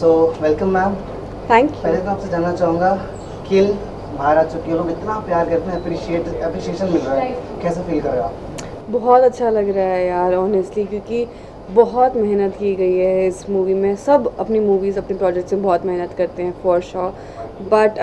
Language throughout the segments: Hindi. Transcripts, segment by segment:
So welcome ma'am. Thank you. पहले तो आपसे जानना चाहूँगा, किल बाहर आ चुकी है, लोग इतना प्यार करते हैं, अप्रिशिएशन मिल रहा है, कैसे फील कर रहे हो आप? बहुत अच्छा लग रहा है यार ऑनेस्टली, क्योंकि बहुत मेहनत की गई है इस मूवी में। सब अपनी मूवीज़ अपने प्रोजेक्ट्स में बहुत मेहनत करते हैं for sure, but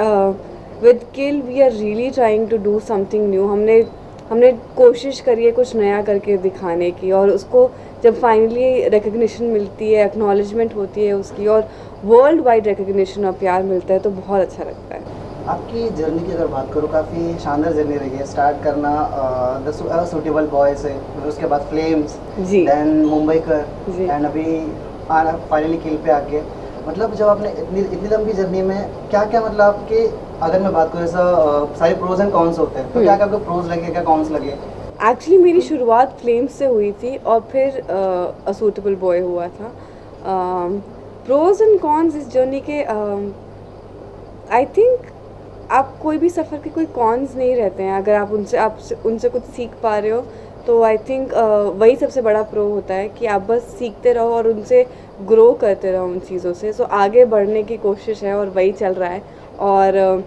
with kill we are really trying to do something new. हमने हमने कोशिश करी है कुछ नया करके दिखाने की, और उसको जब फाइनली रिकग्निशन मिलती है, एक्नॉलेजमेंट होती है उसकी, और वर्ल्ड वाइड रिकग्निशन और प्यार मिलता है, तो बहुत अच्छा लगता है। आपकी जर्नी की अगर बात करूँ, काफ़ी शानदार जर्नी रही है। स्टार्ट करना द सूटेबल बॉय से, फिर उसके बाद फ्लेम्स, जी देन मुंबई कर, जी। एंड अभी आना फाइनली किल पे आके। मतलब जब आपने इतनी इतनी लंबी जर्नी में क्या क्या, मतलब आपके, अगर मैं बात करूँ ऐसा सारे प्रोज एंड कॉन्स होते हैं, तो क्या क्या आपको प्रोज लगे, क्या कॉन्स लगे? एक्चुअली मेरी शुरुआत फ्लेम्स से हुई थी और फिर अ सूटेबल बॉय हुआ था। प्रोज एंड कॉन्स इस जर्नी के, आई थिंक आप कोई भी सफ़र के कोई कॉन्स नहीं रहते हैं। अगर आप उनसे कुछ सीख पा रहे हो, तो आई थिंक वही सबसे बड़ा प्रो होता है कि आप बस सीखते रहो और उनसे ग्रो करते रहो उन चीज़ों से। सो आगे बढ़ने की कोशिश है और वही चल रहा है। और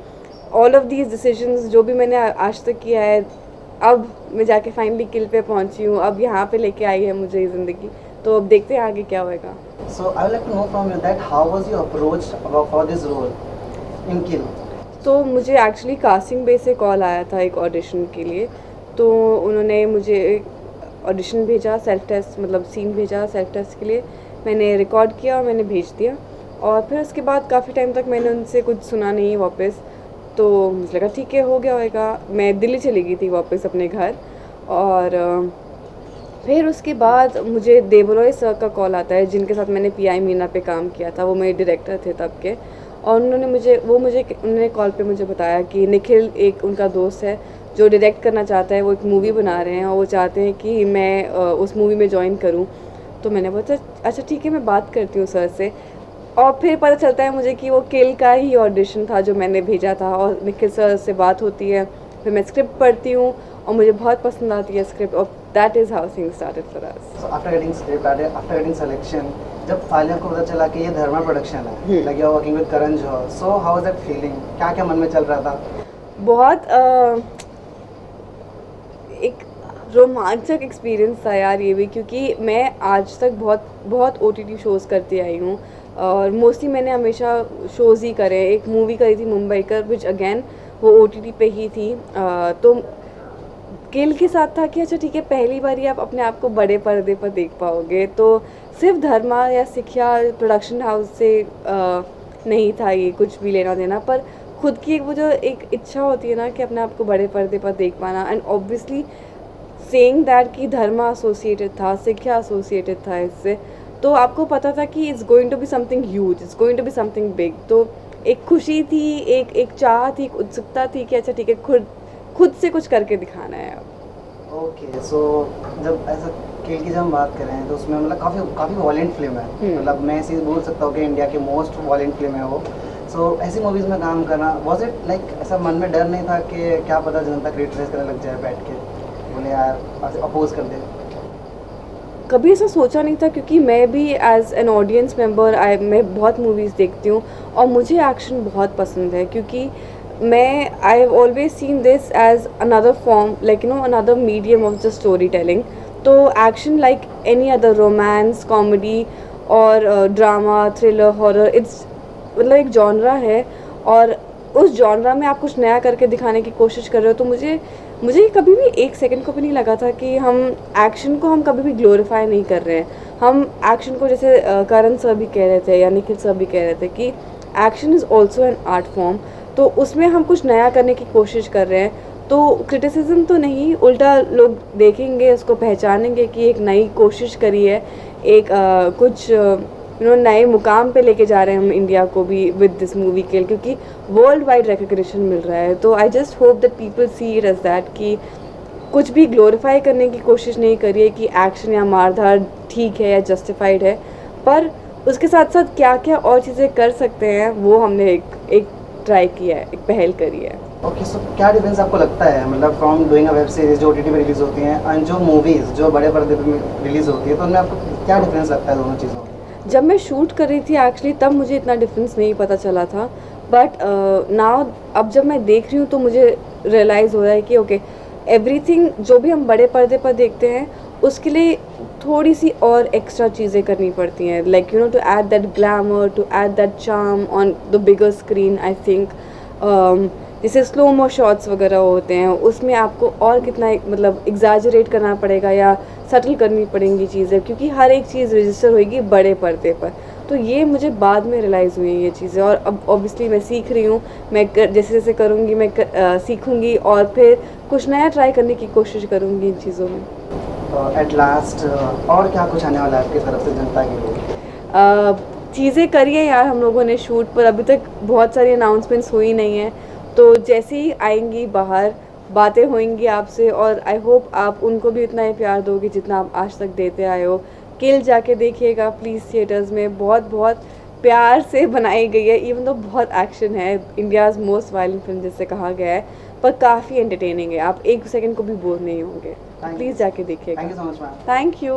ऑल ऑफ दीज डिसीजंस जो भी मैंने आज तक किया है, अब मैं जाके फाइनली किल पे पहुंची हूँ, अब यहाँ पे लेके आई है मुझे ये ज़िंदगी। तो अब देखते हैं आगे क्या होएगा। So I would like to know from you that how was your approach for this role in Kill? तो मुझे एक्चुअली कास्टिंग बेस से कॉल आया था एक ऑडिशन के लिए। तो उन्होंने मुझे ऑडिशन भेजा, सेल्फ टेस्ट मतलब सीन भेजा सेल्फ टेस्ट के लिए। मैंने रिकॉर्ड किया और मैंने भेज दिया, और फिर उसके बाद काफ़ी टाइम तक मैंने उनसे कुछ सुना नहीं वापस। तो मुझे लगा ठीक है, हो गया होएगा। मैं दिल्ली चली गई थी वापस अपने घर, और फिर उसके बाद मुझे देवरॉय सर का कॉल आता है, जिनके साथ मैंने पीआई मीना पे काम किया था। वो मेरे डायरेक्टर थे तब के, और उन्होंने कॉल पे मुझे बताया कि निखिल, एक उनका दोस्त है जो डायरेक्ट करना चाहता है, वो एक मूवी बना रहे हैं और वो चाहते हैं कि मैं उस मूवी में ज्वाइन करूं। तो मैंने बोला अच्छा ठीक है, मैं बात करती हूँ सर से। और फिर पता चलता है मुझे कि वो किल का ही ऑडिशन था जो मैंने भेजा था, और निखिल सर से बात होती है। फिर मैं स्क्रिप्ट पढ़ती हूँ और मुझे बहुत पसंद आती है स्क्रिप्ट, और that is how things started for us. So after getting script, after getting selection, जब फाइनल को पता चला कि ये धर्मा प्रोडक्शन है, like you're working with Karan Johar, so how was that feeling? क्या क्या मन में चल रहा था? बहुत एक रोमांचक एक्सपीरियंस था यार ये भी, क्योंकि मैं आज तक बहुत बहुत ओटीटी शोज़ करती आई हूँ, और मोस्टली मैंने हमेशा शोज़ ही करे। एक मूवी करी थी मुंबई कर, विच अगेन वो ओटीटी पे ही थी। तो किल के साथ था कि अच्छा ठीक है, पहली बार ही आप अपने आप को बड़े पर्दे पर देख पाओगे। तो सिर्फ धर्मा या सिखिया प्रोडक्शन हाउस से नहीं था ये कुछ भी लेना देना, पर खुद की एक वो जो एक इच्छा होती है ना कि अपने आप को बड़े पर्दे पर देख पाना। एंड ऑब्वियसली सेइंग दैट कि धर्मा एसोसिएटेड था, सिखिया एसोसिएटेड था इससे, तो आपको पता था कि it's going to be something huge, it's going to be something big. तो एक खुशी थी, एक चाह थी, एक उत्सुकता थी कि अच्छा ठीक है, खुद से कुछ करके दिखाना है अब। ओके, सो जब ऐसा किल की जब हम बात करें, तो उसमें मतलब काफ़ी काफ़ी वॉलेंट फिल्म है। मतलब मैं ऐसे बोल सकता हूँ कि इंडिया की मोस्ट वॉलेंट फिल्म है वो। सो ऐसी मूवीज़ में काम करना, वॉज इट लाइक, ऐसा मन में डर नहीं था कि क्या पता जनता क्रिटिसाइज करने लग जाए बैठ के, बोले यार अपोज कर दे? कभी ऐसा सोचा नहीं था, क्योंकि मैं भी एज एन ऑडियंस मेंबर मैं बहुत मूवीज़ देखती हूँ और मुझे एक्शन बहुत पसंद है। क्योंकि I have always seen this as another form, like another medium of the story telling. तो action like any other, romance, comedy और ड्रामा, थ्रिलर, हॉरर, इट्स मतलब एक जॉनरा है, और उस जॉनरा में आप कुछ नया करके दिखाने की कोशिश कर रहे हो। तो मुझे कभी भी एक सेकंड को भी नहीं लगा था कि हम एक्शन को हम कभी भी ग्लोरीफाई नहीं कर रहे हैं। हम एक्शन को, जैसे करण सर भी कह रहे थे या निखिल सर भी कह रहे थे, कि action is also an art form. तो उसमें हम कुछ नया करने की कोशिश कर रहे हैं। तो क्रिटिसिज्म तो नहीं, उल्टा लोग देखेंगे, उसको पहचानेंगे कि एक नई कोशिश करी है, एक कुछ नए मुकाम पे लेके जा रहे हैं हम इंडिया को भी विद दिस मूवी किल, क्योंकि वर्ल्ड वाइड रिकग्निशन मिल रहा है। तो I just hope that people see it as that, कि कुछ भी ग्लोरीफाई करने की कोशिश नहीं करिए कि एक्शन या मारधाड़ ठीक है या जस्टिफाइड है, पर उसके साथ साथ क्या क्या और चीज़ें कर सकते हैं वो हमने एक ट्राई किया है, एक पहल करी है। ओके, सो क्या डिफरेंस आपको लगता है, मतलब from doing a web series जो ओटीटी पे रिलीज होती हैं, एंड जो मूवीज़ जो बड़े पर्दे पे रिलीज होती है, तो उनमें आपको क्या डिफरेंस लगता है दोनों चीज़ों में? जब मैं शूट कर रही थी एक्चुअली तब मुझे इतना डिफरेंस नहीं पता चला था, बट नाउ अब जब मैं देख रही हूँ तो मुझे रियलाइज़ हो रहा है कि ओके एवरीथिंग जो भी हम बड़े पर्दे पर देखते हैं उसके लिए थोड़ी सी और एक्स्ट्रा चीज़ें करनी पड़ती हैं, like you know to add that glamour, to add that charm on the bigger screen. I think जैसे स्लो मो शॉट्स वगैरह होते हैं उसमें आपको और कितना मतलब एग्जैजरेट करना पड़ेगा या सटल करनी पड़ेंगी चीज़ें, क्योंकि हर एक चीज़ रजिस्टर होएगी बड़े पर्दे पर। तो ये मुझे बाद में रियलाइज़ हुई ये चीज़ें, और अब ऑब्वियसली मैं सीख रही हूँ। मैं जैसे जैसे करूँगी मैं सीखूँगी और फिर कुछ नया ट्राई करने की कोशिश करूँगी इन चीज़ों में। एट लास्ट और क्या कुछ आने वाला है आपकी तरफ से जनता के लिए? चीज़ें करिए यार, हम लोगों ने शूट पर अभी तक बहुत सारी अनाउंसमेंट्स हुई नहीं हैं, तो जैसे ही आएंगी बाहर बातें होंगी आपसे, और आई होप आप उनको भी उतना ही प्यार दोगे जितना आप आज तक देते आए हो। किल जाके देखिएगा प्लीज़ थिएटर्स में, बहुत बहुत प्यार से बनाई गई है, इवन तो बहुत एक्शन है, इंडियाज़ मोस्ट वायलेंट फिल्म जिससे कहा गया है, पर काफ़ी एंटरटेनिंग है, आप एक सेकंड को भी बोर नहीं होंगे। प्लीज़ जाके देखिएगा। Thank you so much ma'am. Thank you.